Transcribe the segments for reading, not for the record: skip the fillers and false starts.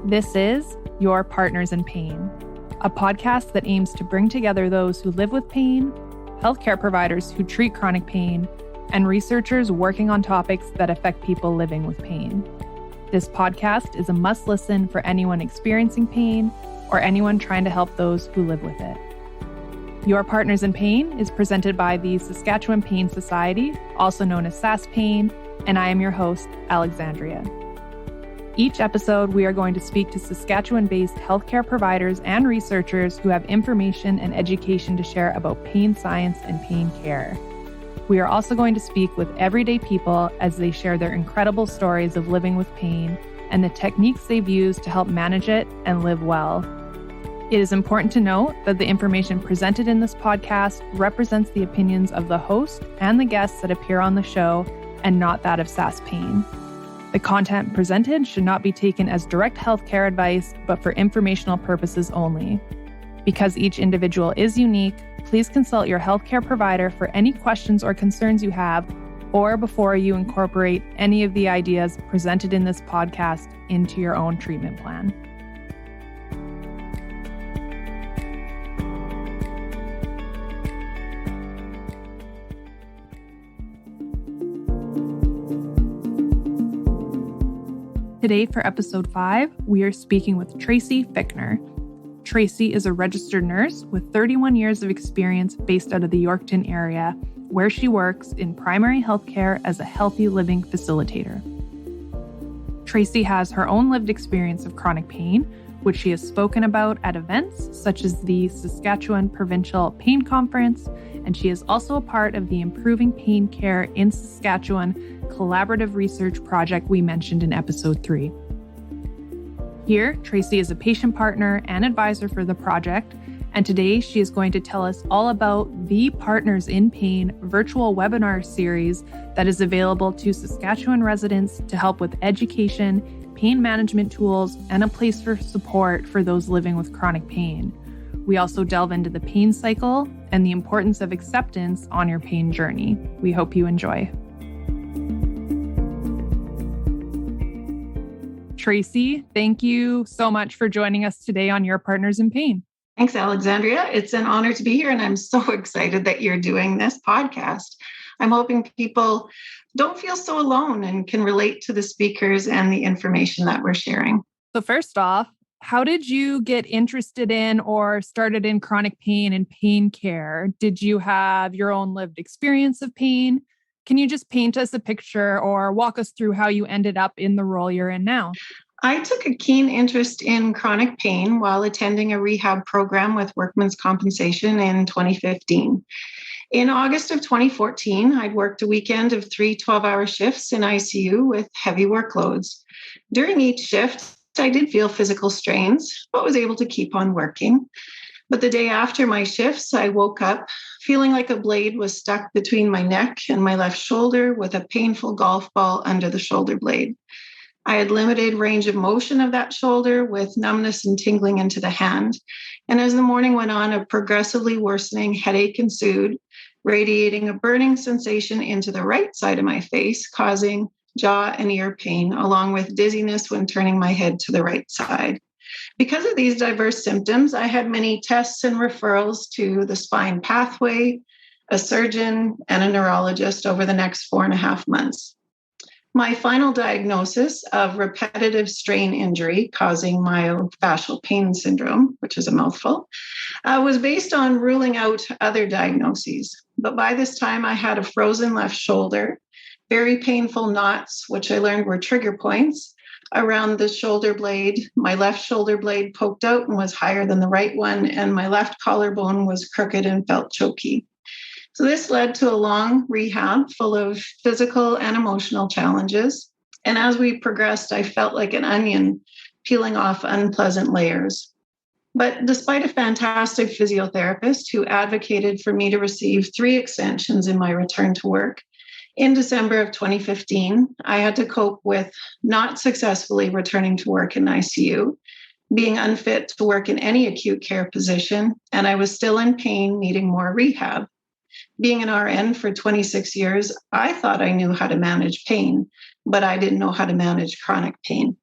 This is Your Partners in Pain, a podcast that aims to bring together those who live with pain, healthcare providers who treat chronic pain, and researchers working on topics that affect people living with pain. This podcast is a must-listen for anyone experiencing pain or anyone trying to help those who live with it. Your Partners in Pain is presented by the Saskatchewan Pain Society, also known as SaskPain, and I am your host, Alexandria. Each episode, we are going to speak to Saskatchewan-based healthcare providers and researchers who have information and education to share about pain science and pain care. We are also going to speak with everyday people as they share their incredible stories of living with pain and the techniques they've used to help manage it and live well. It is important to note that the information presented in this podcast represents the opinions of the host and the guests that appear on the show and not that of SaskPain. The content presented should not be taken as direct healthcare advice, but for informational purposes only. Because each individual is unique, please consult your healthcare provider for any questions or concerns you have, or before you incorporate any of the ideas presented in this podcast into your own treatment plan. Today for episode 5, we are speaking with Tracy Fichtner. Tracy is a registered nurse with 31 years of experience based out of the Yorkton area, where she works in primary healthcare as a healthy living facilitator. Tracy has her own lived experience of chronic pain, which she has spoken about at events such as the Saskatchewan Provincial Pain Conference, and she is also a part of the Improving Pain Care in Saskatchewan collaborative research project we mentioned in episode 3. Here, Tracy is a patient partner and advisor for the project, and today she is going to tell us all about the Partners in Pain virtual webinar series that is available to Saskatchewan residents to help with education, pain management tools, and a place for support for those living with chronic pain. We also delve into the pain cycle and the importance of acceptance on your pain journey. We hope you enjoy. Tracy, thank you so much for joining us today on Your Partners in Pain. Thanks, Alexandria. It's an honor to be here, and I'm so excited that you're doing this podcast. I'm hoping people don't feel so alone and can relate to the speakers and the information that we're sharing. So first off, how did you get interested in or started in chronic pain and pain care? Did you have your own lived experience of pain? Can you just paint us a picture or walk us through how you ended up in the role you're in now? I took a keen interest in chronic pain while attending a rehab program with workmen's compensation in 2015. In August of 2014, I'd worked a weekend of 3 12-hour shifts in ICU with heavy workloads. During each shift, I did feel physical strains, but was able to keep on working. But the day after my shifts, I woke up feeling like a blade was stuck between my neck and my left shoulder with a painful golf ball under the shoulder blade. I had limited range of motion of that shoulder with numbness and tingling into the hand. And as the morning went on, a progressively worsening headache ensued, radiating a burning sensation into the right side of my face, causing jaw and ear pain, along with dizziness when turning my head to the right side. Because of these diverse symptoms, I had many tests and referrals to the spine pathway, a surgeon, and a neurologist over the next 4.5 months. My final diagnosis of repetitive strain injury causing myofascial pain syndrome, which is a mouthful, was based on ruling out other diagnoses. But by this time, I had a frozen left shoulder, very painful knots, which I learned were trigger points, around the shoulder blade. My left shoulder blade poked out and was higher than the right one, and my left collarbone was crooked and felt choky. So this led to a long rehab full of physical and emotional challenges. And as we progressed, I felt like an onion peeling off unpleasant layers. But despite a fantastic physiotherapist who advocated for me to receive 3 extensions in my return to work, in December of 2015, I had to cope with not successfully returning to work in ICU, being unfit to work in any acute care position, and I was still in pain, needing more rehab. Being an RN for 26 years, I thought I knew how to manage pain, but I didn't know how to manage chronic pain.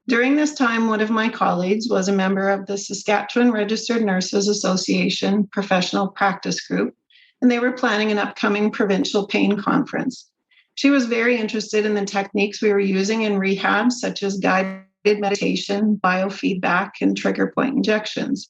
During this time, one of my colleagues was a member of the Saskatchewan Registered Nurses Association professional practice group, and they were planning an upcoming provincial pain conference. She was very interested in the techniques we were using in rehab, such as guided meditation, biofeedback, and trigger point injections.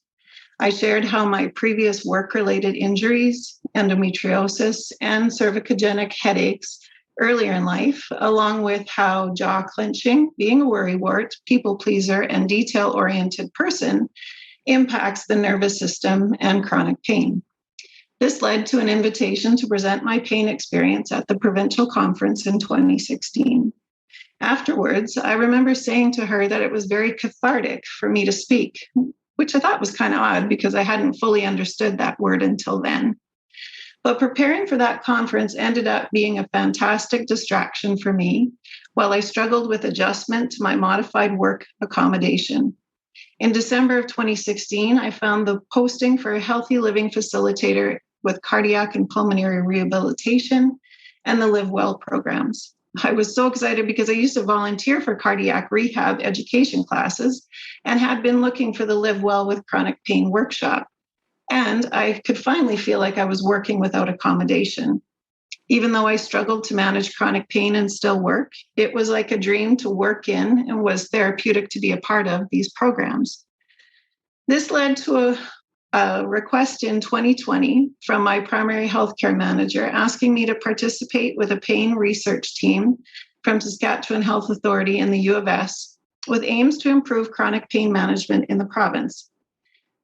I shared how my previous work-related injuries, endometriosis, and cervicogenic headaches earlier in life, along with how jaw clenching, being a worrywart, people pleaser, and detail-oriented person impacts the nervous system and chronic pain. This led to an invitation to present my pain experience at the provincial conference in 2016. Afterwards, I remember saying to her that it was very cathartic for me to speak, which I thought was kind of odd because I hadn't fully understood that word until then. But preparing for that conference ended up being a fantastic distraction for me while I struggled with adjustment to my modified work accommodation. In December of 2016, I found the posting for a healthy living facilitator with cardiac and pulmonary rehabilitation and the Live Well programs. I was so excited because I used to volunteer for cardiac rehab education classes and had been looking for the Live Well with Chronic Pain workshop. And I could finally feel like I was working without accommodation. Even though I struggled to manage chronic pain and still work, it was like a dream to work in and was therapeutic to be a part of these programs. This led to a request in 2020 from my primary healthcare manager asking me to participate with a pain research team from Saskatchewan Health Authority and the U of S with aims to improve chronic pain management in the province.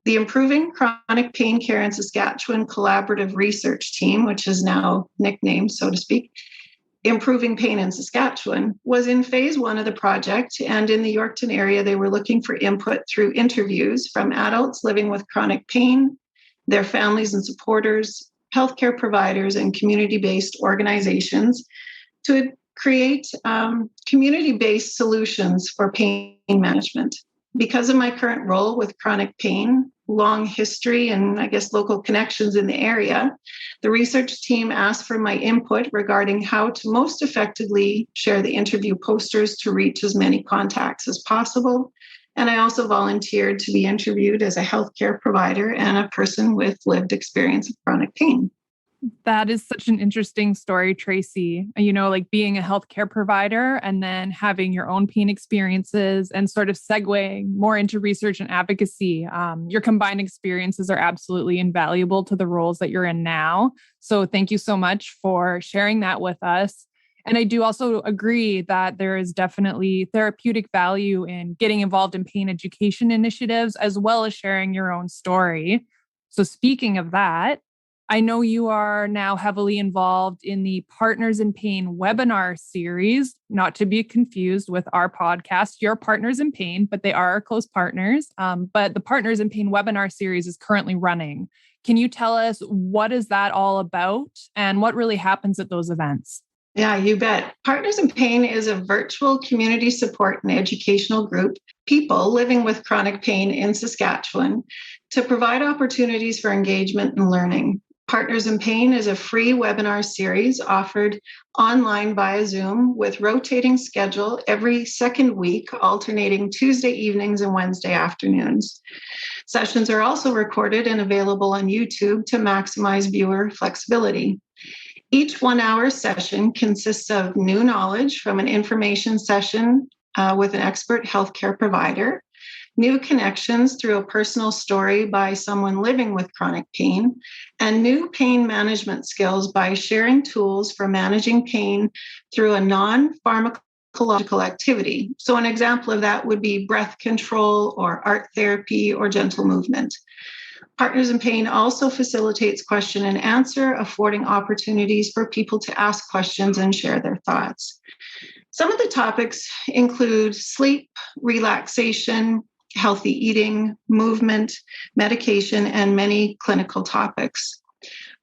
The Improving Chronic Pain Care in Saskatchewan Collaborative Research Team, which is now nicknamed, so to speak, Improving Pain in Saskatchewan, was in phase one of the project. And in the Yorkton area, they were looking for input through interviews from adults living with chronic pain, their families and supporters, healthcare providers, and community-based organizations to create community-based solutions for pain management. Because of my current role with chronic pain, long history, and I guess local connections in the area, the research team asked for my input regarding how to most effectively share the interview posters to reach as many contacts as possible. And I also volunteered to be interviewed as a healthcare provider and a person with lived experience of chronic pain. That is such an interesting story, Tracy. Like being a healthcare provider and then having your own pain experiences and sort of segueing more into research and advocacy. Your combined experiences are absolutely invaluable to the roles that you're in now. So thank you so much for sharing that with us. And I do also agree that there is definitely therapeutic value in getting involved in pain education initiatives, as well as sharing your own story. So speaking of that, I know you are now heavily involved in the Partners in Pain webinar series, not to be confused with our podcast, Your Partners in Pain, but they are our close partners. But the Partners in Pain webinar series is currently running. Can you tell us what is that all about and what really happens at those events? Yeah, you bet. Partners in Pain is a virtual community support and educational group, people living with chronic pain in Saskatchewan, to provide opportunities for engagement and learning. Partners in Pain is a free webinar series offered online via Zoom with rotating schedule every second week, alternating Tuesday evenings and Wednesday afternoons. Sessions are also recorded and available on YouTube to maximize viewer flexibility. Each 1 hour session consists of new knowledge from an information session with an expert healthcare provider, new connections through a personal story by someone living with chronic pain, and new pain management skills by sharing tools for managing pain through a non-pharmacological activity. So an example of that would be breath control or art therapy or gentle movement. Partners in Pain also facilitates question and answer, affording opportunities for people to ask questions and share their thoughts. Some of the topics include sleep, relaxation, healthy eating, movement, medication, and many clinical topics.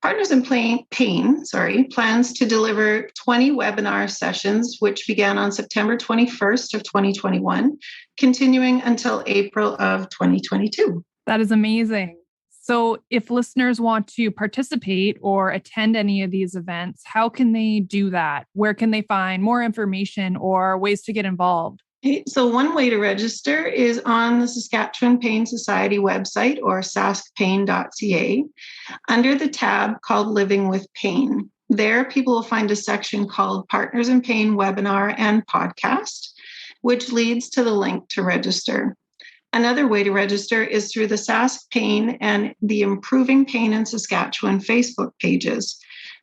Partners in Pain plans to deliver 20 webinar sessions, which began on September 21st of 2021, continuing until April of 2022. That is amazing. So if listeners want to participate or attend any of these events, how can they do that? Where can they find more information or ways to get involved? So one way to register is on the Saskatchewan Pain Society website or saskpain.ca under the tab called Living with Pain. There, people will find a section called Partners in Pain Webinar and Podcast, which leads to the link to register. Another way to register is through the Sask Pain and the Improving Pain in Saskatchewan Facebook pages.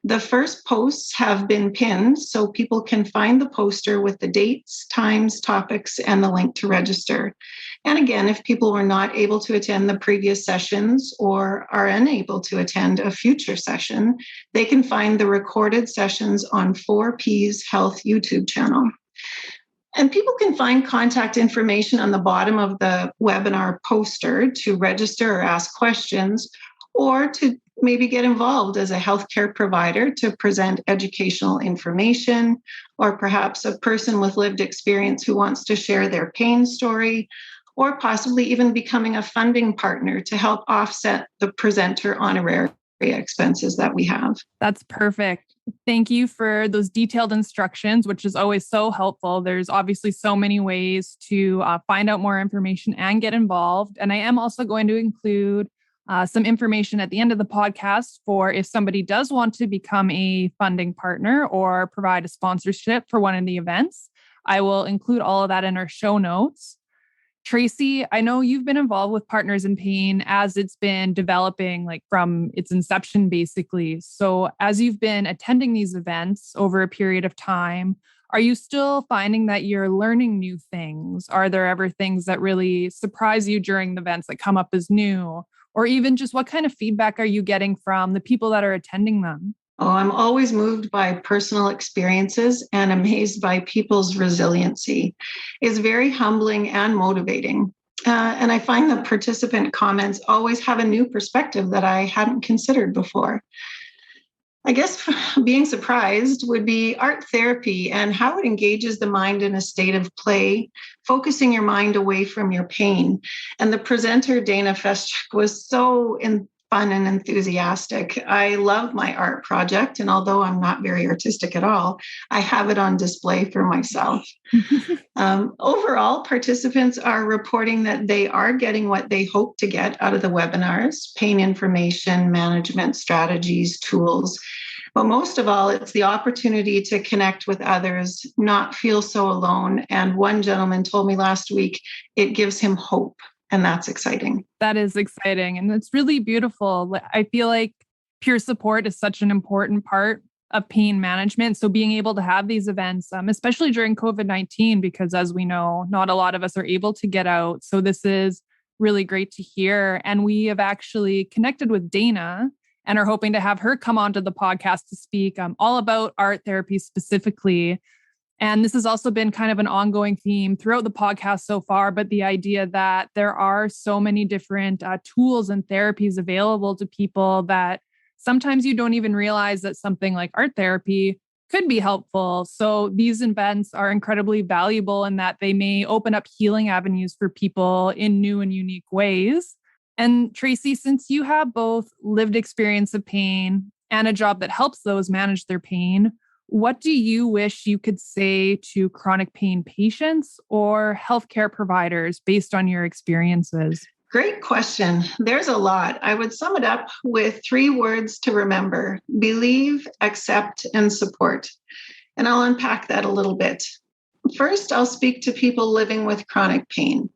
The first posts have been pinned so people can find the poster with the dates, times, topics, and the link to register. And again, if people were not able to attend the previous sessions or are unable to attend a future session, they can find the recorded sessions on 4P's Health YouTube channel. And people can find contact information on the bottom of the webinar poster to register or ask questions, or to maybe get involved as a healthcare provider to present educational information, or perhaps a person with lived experience who wants to share their pain story, or possibly even becoming a funding partner to help offset the presenter honorary expenses that we have. That's perfect. Thank you for those detailed instructions, which is always so helpful. There's obviously so many ways to find out more information and get involved. And I am also going to include some information at the end of the podcast for if somebody does want to become a funding partner or provide a sponsorship for one of the events. I will include all of that in our show notes. Tracy, I know you've been involved with Partners in Pain as it's been developing, like from its inception, basically. So as you've been attending these events over a period of time, are you still finding that you're learning new things? Are there ever things that really surprise you during the events that come up as new? Or even just what kind of feedback are you getting from the people that are attending them? Oh, I'm always moved by personal experiences and amazed by people's resiliency. It's very humbling and motivating. And I find the participant comments always have a new perspective that I hadn't considered before. I guess being surprised would be art therapy and how it engages the mind in a state of play, focusing your mind away from your pain. And the presenter, Dana Feschuk, was so fun and enthusiastic. I love my art project, and although I'm not very artistic at all, I have it on display for myself. Overall, participants are reporting that they are getting what they hope to get out of the webinars: pain information, management strategies, tools. But most of all, it's the opportunity to connect with others, not feel so alone. And one gentleman told me last week, it gives him hope. And that's exciting. That is exciting. And it's really beautiful. I feel like peer support is such an important part of pain management. So being able to have these events, especially during COVID-19, because as we know, not a lot of us are able to get out. So this is really great to hear. And we have actually connected with Dana and are hoping to have her come onto the podcast to speak all about art therapy specifically. And this has also been kind of an ongoing theme throughout the podcast so far, but the idea that there are so many different tools and therapies available to people that sometimes you don't even realize that something like art therapy could be helpful. So these events are incredibly valuable in that they may open up healing avenues for people in new and unique ways. And Tracy, since you have both lived experience of pain and a job that helps those manage their pain, what do you wish you could say to chronic pain patients or healthcare providers based on your experiences? Great question. There's a lot. I would sum it up with 3 words to remember: believe, accept, and support. And I'll unpack that a little bit. First, I'll speak to people living with chronic pain.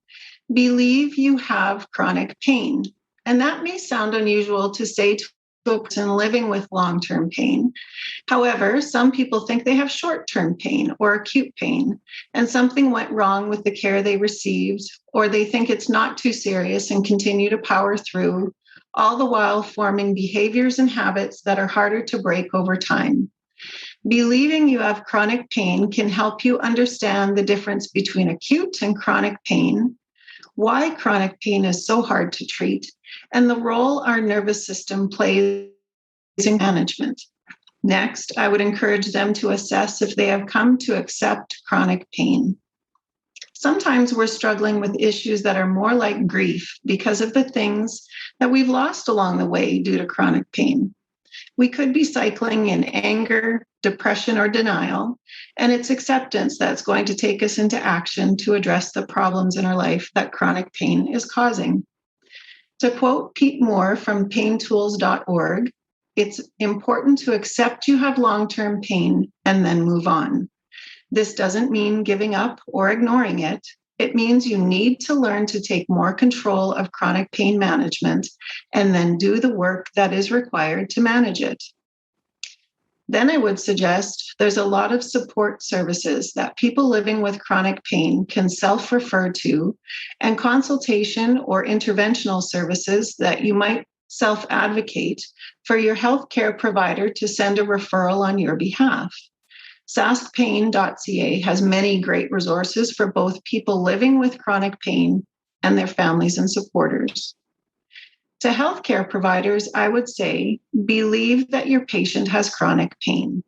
Believe you have chronic pain. And that may sound unusual to say to a person living with long-term pain. However, some people think they have short-term pain or acute pain, and something went wrong with the care they received, or they think it's not too serious and continue to power through, all the while forming behaviors and habits that are harder to break over time. Believing you have chronic pain can help you understand the difference between acute and chronic pain, why chronic pain is so hard to treat, and the role our nervous system plays in management. Next, I would encourage them to assess if they have come to accept chronic pain. Sometimes we're struggling with issues that are more like grief because of the things that we've lost along the way due to chronic pain. We could be cycling in anger, depression, or denial, and it's acceptance that's going to take us into action to address the problems in our life that chronic pain is causing. To quote Pete Moore from paintools.org, it's important to accept you have long-term pain and then move on. This doesn't mean giving up or ignoring it. It means you need to learn to take more control of chronic pain management and then do the work that is required to manage it. Then I would suggest there's a lot of support services that people living with chronic pain can self-refer to, and consultation or interventional services that you might self-advocate for your healthcare provider to send a referral on your behalf. saskpain.ca has many great resources for both people living with chronic pain and their families and supporters. To healthcare providers, I would say, believe that your patient has chronic pain.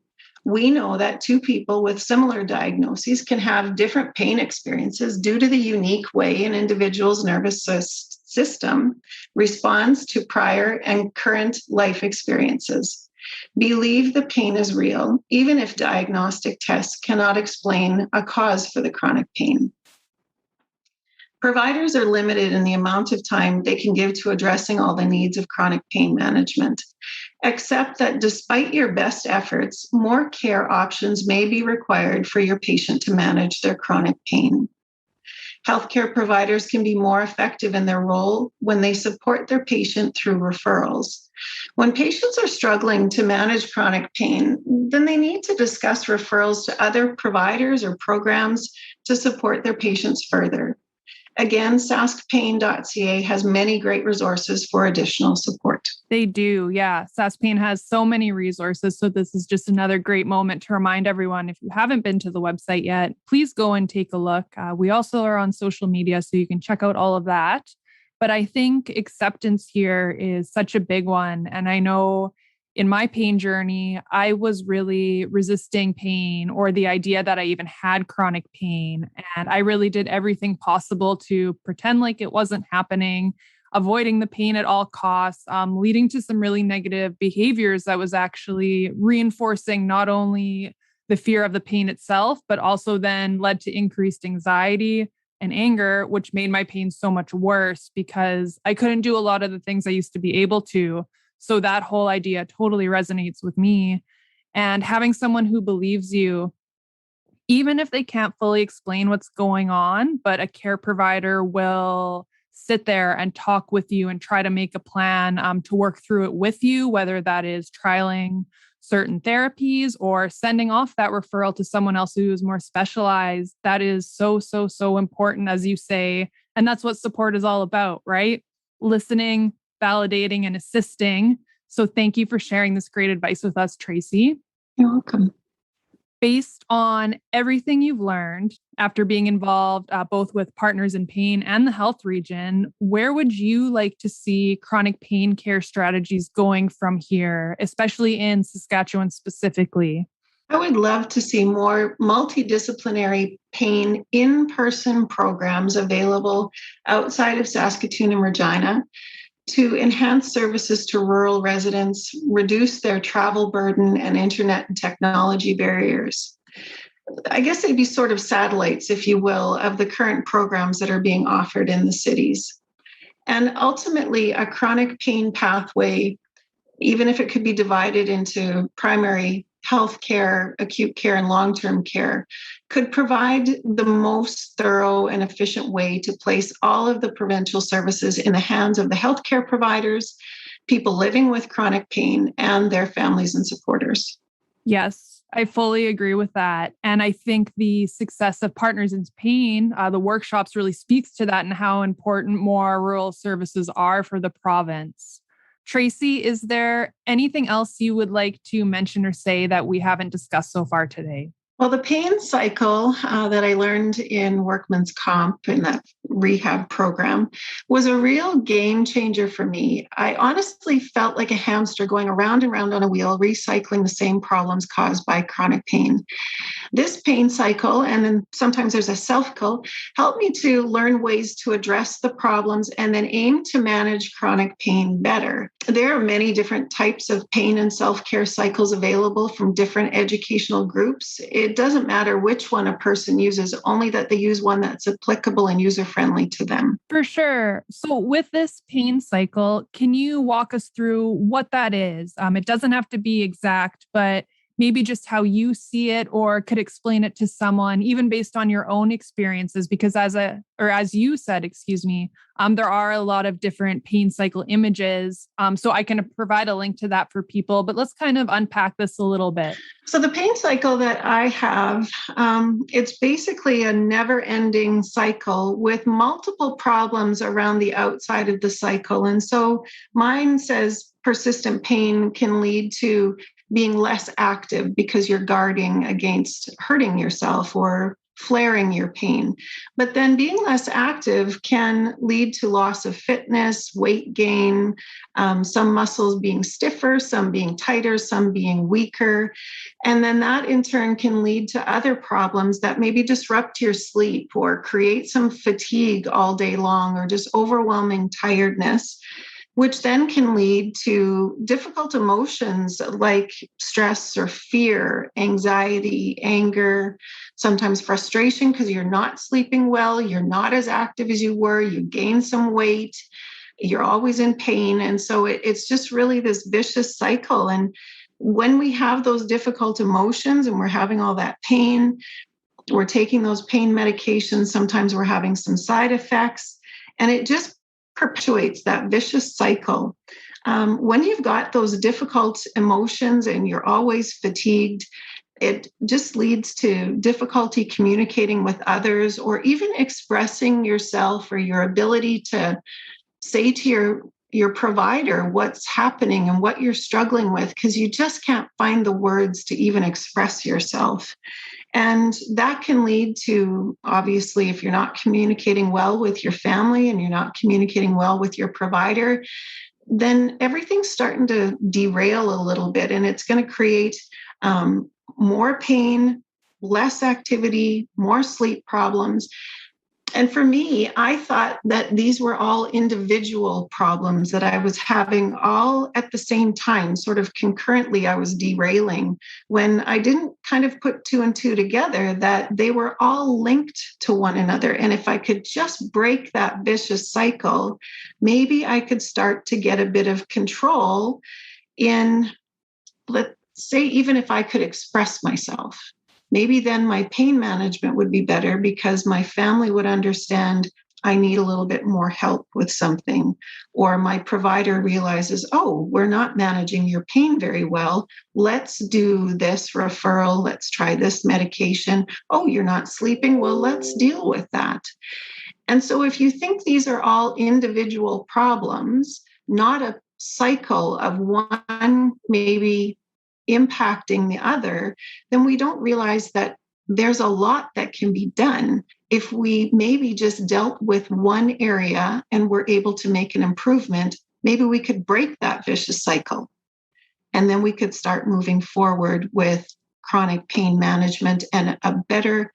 We know that two people with similar diagnoses can have different pain experiences due to the unique way an individual's nervous system responds to prior and current life experiences. Believe the pain is real, even if diagnostic tests cannot explain a cause for the chronic pain. Providers are limited in the amount of time they can give to addressing all the needs of chronic pain management. Accept that despite your best efforts, more care options may be required for your patient to manage their chronic pain. Healthcare providers can be more effective in their role when they support their patient through referrals. When patients are struggling to manage chronic pain, then they need to discuss referrals to other providers or programs to support their patients further. Again, saskpain.ca has many great resources for additional support. They do, yeah. SaskPain has so many resources. So this is just another great moment to remind everyone, if you haven't been to the website yet, please go and take a look. We also are on social media, so you can check out all of that. But I think acceptance here is such a big one. And I know in my pain journey, I was really resisting pain or the idea that I even had chronic pain. And I really did everything possible to pretend like it wasn't happening, avoiding the pain at all costs, leading to some really negative behaviors that was actually reinforcing not only the fear of the pain itself, but also then led to increased anxiety and anger, which made my pain so much worse because I couldn't do a lot of the things I used to be able to. So that whole idea totally resonates with me. And having someone who believes you, even if they can't fully explain what's going on, but a care provider will sit there and talk with you and try to make a plan to work through it with you, whether that is trialing certain therapies or sending off that referral to someone else who is more specialized. That is so, so, so important, as you say. And that's what support is all about, right? Listening, validating, and assisting. So thank you for sharing this great advice with us, Tracy. You're welcome. Based on everything you've learned after being involved both with Partners in Pain and the health region, where would you like to see chronic pain care strategies going from here, especially in Saskatchewan specifically? I would love to see more multidisciplinary pain in-person programs available outside of Saskatoon and Regina to enhance services to rural residents, reduce their travel burden and internet and technology barriers. I guess they'd be sort of satellites, if you will, of the current programs that are being offered in the cities. And ultimately, a chronic pain pathway, even if it could be divided into primary health care, acute care, and long-term care, could provide the most thorough and efficient way to place all of the provincial services in the hands of the healthcare providers, people living with chronic pain, and their families and supporters. Yes, I fully agree with that. And I think the success of Partners in Pain, the workshops really speaks to that and how important more rural services are for the province. Tracy, is there anything else you would like to mention or say that we haven't discussed so far today? Well, the pain cycle that I learned in workman's comp in that rehab program was a real game changer for me. I honestly felt like a hamster going around and around on a wheel, recycling the same problems caused by chronic pain. This pain cycle, and then sometimes there's a self-cycle, help me to learn ways to address the problems and then aim to manage chronic pain better. There are many different types of pain and self-care cycles available from different educational groups. It doesn't matter which one a person uses, only that they use one that's applicable and user-friendly to them. For sure. So with this pain cycle, can you walk us through what that is? It doesn't have to be exact, but maybe just how you see it or could explain it to someone, even based on your own experiences, because as you said, there are a lot of different pain cycle images. So I can provide a link to that for people, but let's kind of unpack this a little bit. So the pain cycle that I have, it's basically a never-ending cycle with multiple problems around the outside of the cycle. And so mine says persistent pain can lead to being less active because you're guarding against hurting yourself or flaring your pain. But then being less active can lead to loss of fitness, weight gain, some muscles being stiffer, some being tighter, some being weaker. And then that in turn can lead to other problems that maybe disrupt your sleep or create some fatigue all day long or just overwhelming tiredness, which then can lead to difficult emotions like stress or fear, anxiety, anger, sometimes frustration because you're not sleeping well, you're not as active as you were, you gain some weight, you're always in pain. And so it's just really this vicious cycle. And when we have those difficult emotions and we're having all that pain, we're taking those pain medications, sometimes we're having some side effects, and it just perpetuates that vicious cycle. When you've got those difficult emotions and you're always fatigued, it just leads to difficulty communicating with others or even expressing yourself or your ability to say to your provider what's happening and what you're struggling with, because you just can't find the words to even express yourself. And that can lead to, obviously, if you're not communicating well with your family and you're not communicating well with your provider, then everything's starting to derail a little bit, and it's going to create more pain, less activity, more sleep problems. And for me, I thought that these were all individual problems that I was having all at the same time, sort of concurrently. I was derailing when I didn't kind of put two and two together, that they were all linked to one another. And if I could just break that vicious cycle, maybe I could start to get a bit of control in, let's say, even if I could express myself. Maybe then my pain management would be better because my family would understand I need a little bit more help with something. Or my provider realizes, oh, we're not managing your pain very well. Let's do this referral. Let's try this medication. Oh, you're not sleeping. Well, let's deal with that. And so if you think these are all individual problems, not a cycle of one maybe impacting the other, then we don't realize that there's a lot that can be done if we maybe just dealt with one area and were able to make an improvement. Maybe we could break that vicious cycle, and then we could start moving forward with chronic pain management and a better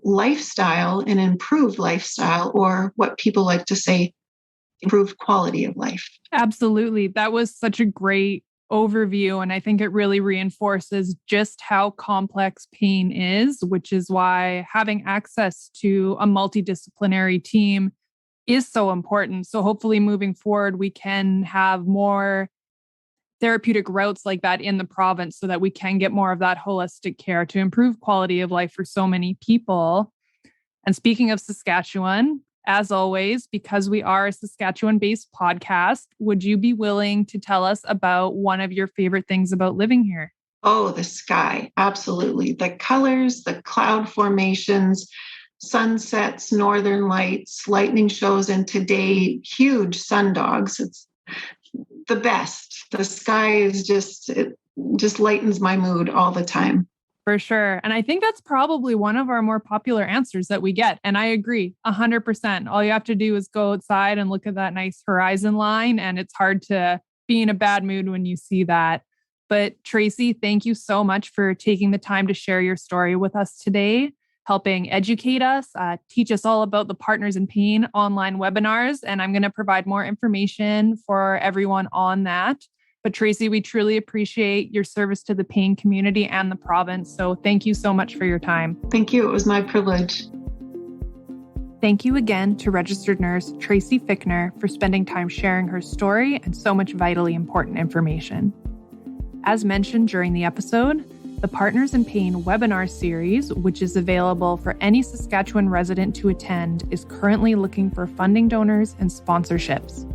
lifestyle, an improved lifestyle, or what people like to say, improved quality of life. Absolutely. That was such a great overview. And I think it really reinforces just how complex pain is, which is why having access to a multidisciplinary team is so important. So hopefully moving forward, we can have more therapeutic routes like that in the province so that we can get more of that holistic care to improve quality of life for so many people. And speaking of Saskatchewan, as always, because we are a Saskatchewan-based podcast, would you be willing to tell us about one of your favorite things about living here? Oh, the sky. Absolutely. The colors, the cloud formations, sunsets, northern lights, lightning shows, and today, huge sundogs. It's the best. The sky is it just lightens my mood all the time. For sure. And I think that's probably one of our more popular answers that we get. And I agree 100%. All you have to do is go outside and look at that nice horizon line. And it's hard to be in a bad mood when you see that. But Tracy, thank you so much for taking the time to share your story with us today, helping educate us, teach us all about the Partners in Pain online webinars. And I'm going to provide more information for everyone on that. But Tracy, we truly appreciate your service to the pain community and the province. So thank you so much for your time. Thank you. It was my privilege. Thank you again to registered nurse Tracy Fichtner for spending time sharing her story and so much vitally important information. As mentioned during the episode, the Partners in Pain webinar series, which is available for any Saskatchewan resident to attend, is currently looking for funding donors and sponsorships.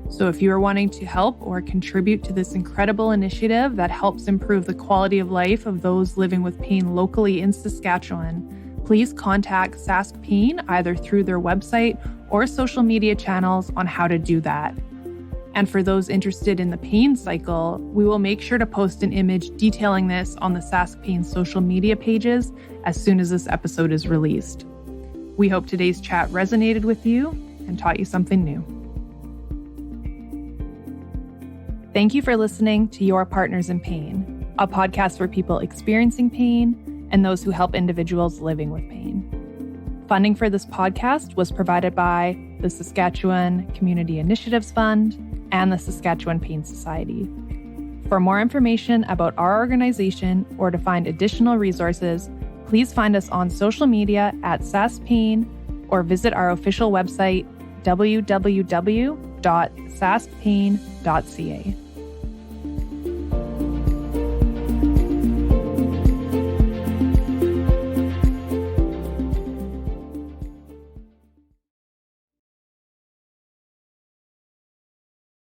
So if you are wanting to help or contribute to this incredible initiative that helps improve the quality of life of those living with pain locally in Saskatchewan, please contact Sask Pain either through their website or social media channels on how to do that. And for those interested in the pain cycle, we will make sure to post an image detailing this on the Sask Pain social media pages as soon as this episode is released. We hope today's chat resonated with you and taught you something new. Thank you for listening to Your Partners in Pain, a podcast for people experiencing pain and those who help individuals living with pain. Funding for this podcast was provided by the Saskatchewan Community Initiatives Fund and the Saskatchewan Pain Society. For more information about our organization or to find additional resources, please find us on social media at SaskPain or visit our official website, www.saskpain.ca.